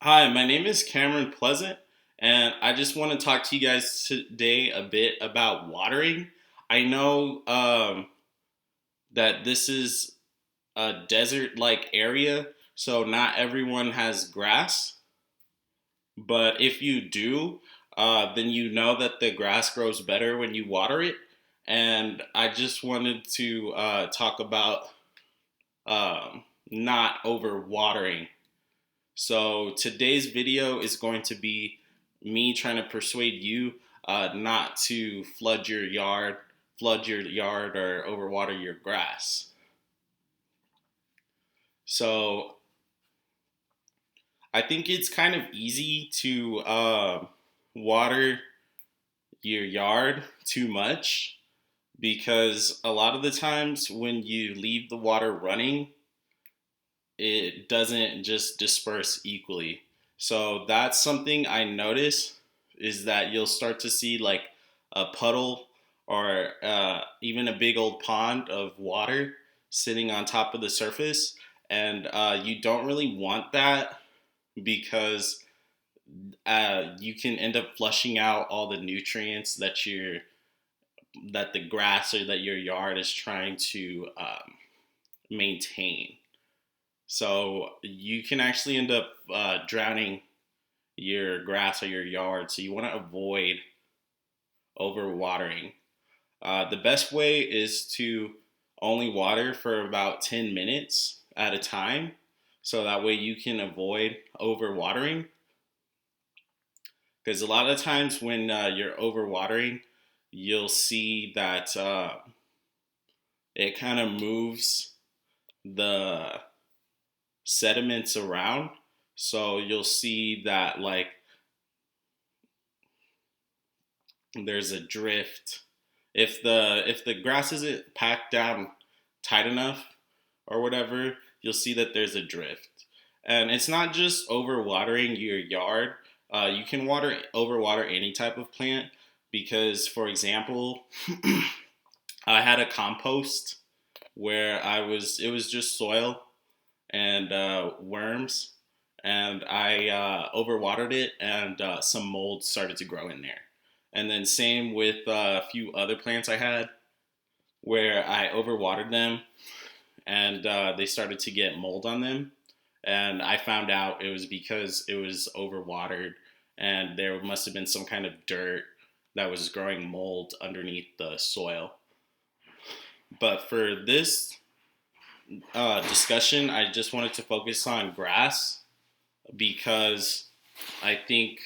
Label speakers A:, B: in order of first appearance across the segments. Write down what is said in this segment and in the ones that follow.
A: Hi, my name is Cameron Pleasant, and I just want to talk to you guys today a bit about watering. I know that this is a desert like area, so not everyone has grass, but if you do, then you know that the grass grows better when you water it. And I just wanted to talk about not over watering. So today's video is going to be me trying to persuade you not to flood your yard or overwater your grass. So I think it's kind of easy to water your yard too much because a lot of the times when you leave the water running, it doesn't just disperse equally. So that's something I notice is that you'll start to see like a puddle or even a big old pond of water sitting on top of the surface. And you don't really want that because you can end up flushing out all the nutrients that the grass or that your yard is trying to maintain. So you can actually end up drowning your grass or your yard. So you want to avoid overwatering. The best way is to only water for about 10 minutes at a time. So that way you can avoid overwatering. Because a lot of times when you're overwatering, you'll see that it kind of moves the sediments around. So you'll see that like there's a drift. If the grass isn't packed down tight enough or whatever, you'll see that there's a drift. And it's not just overwatering your yard. You can overwater any type of plant because, for example, I had a compost where it was just soil and worms, and I overwatered it, and some mold started to grow in there. And then same with a few other plants I had, where I overwatered them, and they started to get mold on them. And I found out it was because it was overwatered, and there must have been some kind of dirt that was growing mold underneath the soil. But for this discussion, I just wanted to focus on grass because I think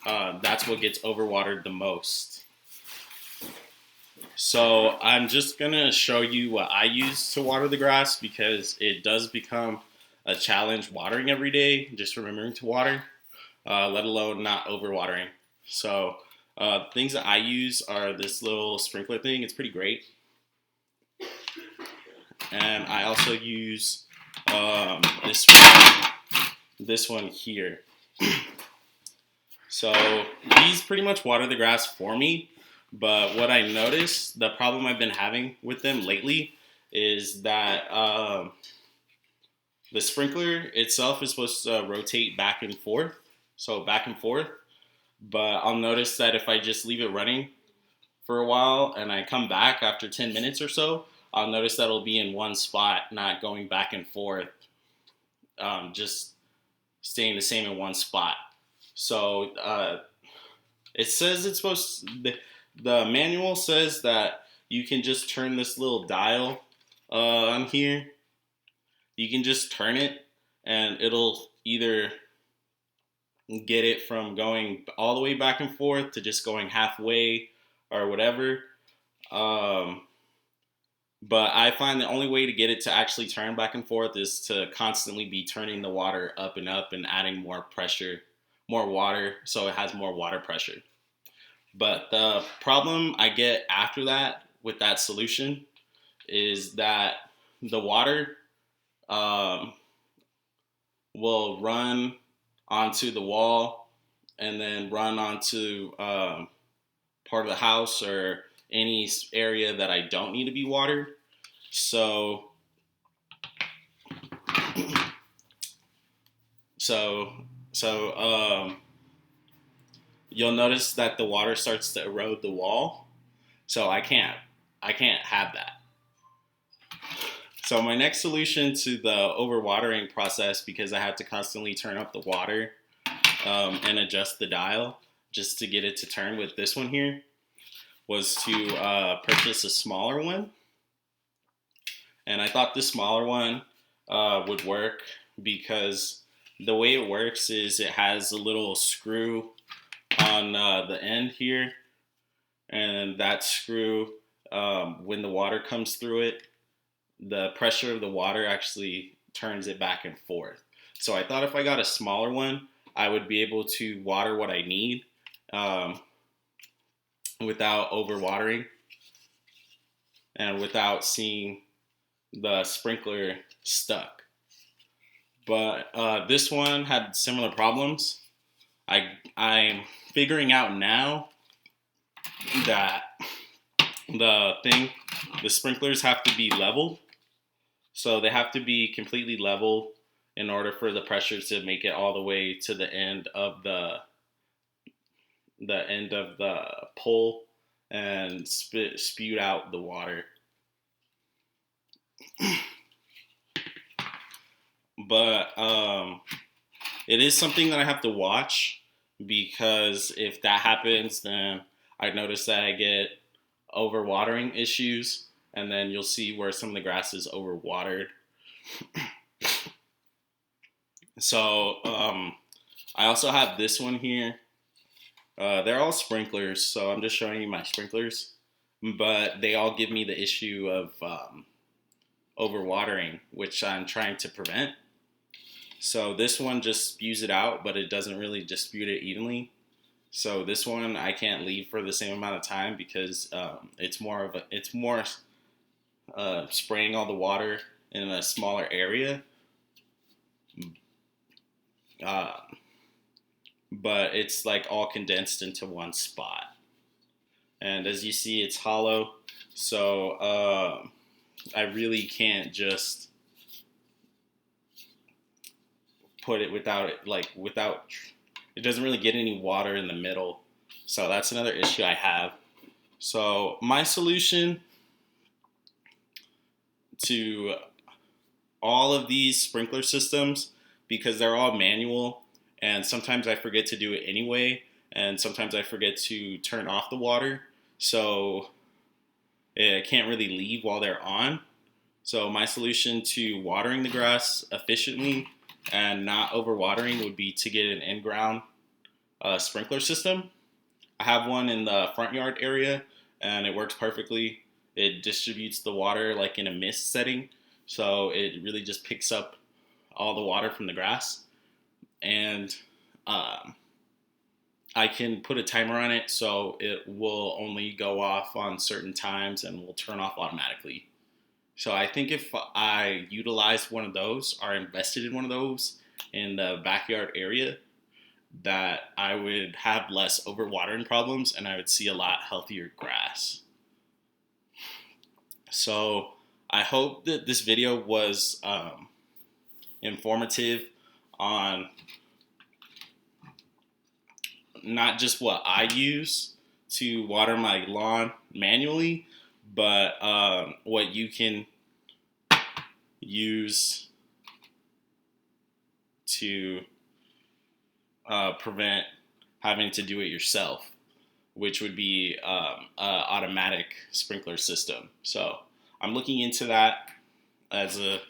A: that's what gets overwatered the most. So I'm just gonna show you what I use to water the grass because it does become a challenge watering every day, just remembering to water, let alone not overwatering. So things that I use are this little sprinkler thing. It's pretty great. And I also use this this one here. So these pretty much water the grass for me. But what I noticed, the problem I've been having with them lately, is that the sprinkler itself is supposed to rotate back and forth, so back and forth. But I'll notice that if I just leave it running for a while and I come back after 10 minutes or so, I'll notice that it'll be in one spot, not going back and forth, just staying the same in one spot. So it says it's supposed to, the manual says that you can just turn this little dial on here. You can just turn it and it'll either get it from going all the way back and forth to just going halfway or whatever. Um, but I find the only way to get it to actually turn back and forth is to constantly be turning the water up and adding more pressure, more water, so it has more water pressure. But the problem I get after that with that solution is that the water um, will run onto the wall and then run onto part of the house or any area that I don't need to be watered. So, so So you'll notice that the water starts to erode the wall. So I can't have that. So my next solution to the overwatering process, because I had to constantly turn up the water and adjust the dial just to get it to turn with this one here, was to purchase a smaller one. And I thought the smaller one would work because the way it works is it has a little screw on the end here, and that screw, when the water comes through it, the pressure of the water actually turns it back and forth. So I thought if I got a smaller one, I would be able to water what I need without overwatering and without seeing the sprinkler stuck. But this one had similar problems. I'm figuring out now that the sprinklers have to be level. So they have to be completely level in order for the pressure to make it all the way to the end of the pole and spewed out the water. But it is something that I have to watch, because if that happens, then I notice that I get overwatering issues, and then you'll see where some of the grass is overwatered. So I also have this one here. They're all sprinklers, so I'm just showing you my sprinklers, but they all give me the issue of overwatering, which I'm trying to prevent. So this one just spews it out, but it doesn't really distribute it evenly. So this one I can't leave for the same amount of time because it's more spraying all the water in a smaller area. But it's like all condensed into one spot. And as you see, it's hollow. So I really can't just put it without, it doesn't really get any water in the middle. So that's another issue I have. So my solution to all of these sprinkler systems, because they're all manual, and sometimes I forget to do it anyway, and sometimes I forget to turn off the water, so it can't really leave while they're on. So my solution to watering the grass efficiently and not overwatering would be to get an in-ground sprinkler system. I have one in the front yard area, and it works perfectly. It distributes the water like in a mist setting, so it really just picks up all the water from the grass. And I can put a timer on it, so it will only go off on certain times and will turn off automatically. So I think if I utilized one of those or invested in one of those in the backyard area, that I would have less overwatering problems and I would see a lot healthier grass. So I hope that this video was informative on not just what I use to water my lawn manually, but what you can use to prevent having to do it yourself, which would be an automatic sprinkler system. So I'm looking into that as a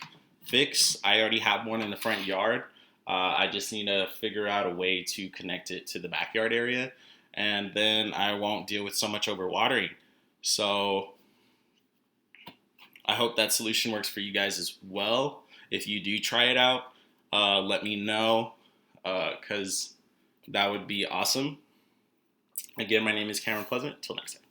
A: fix. I already have one in the front yard. I just need to figure out a way to connect it to the backyard area, and then I won't deal with so much overwatering. So I hope that solution works for you guys as well. If you do try it out, let me know, because that would be awesome. Again, my name is Cameron Pleasant. Till next time.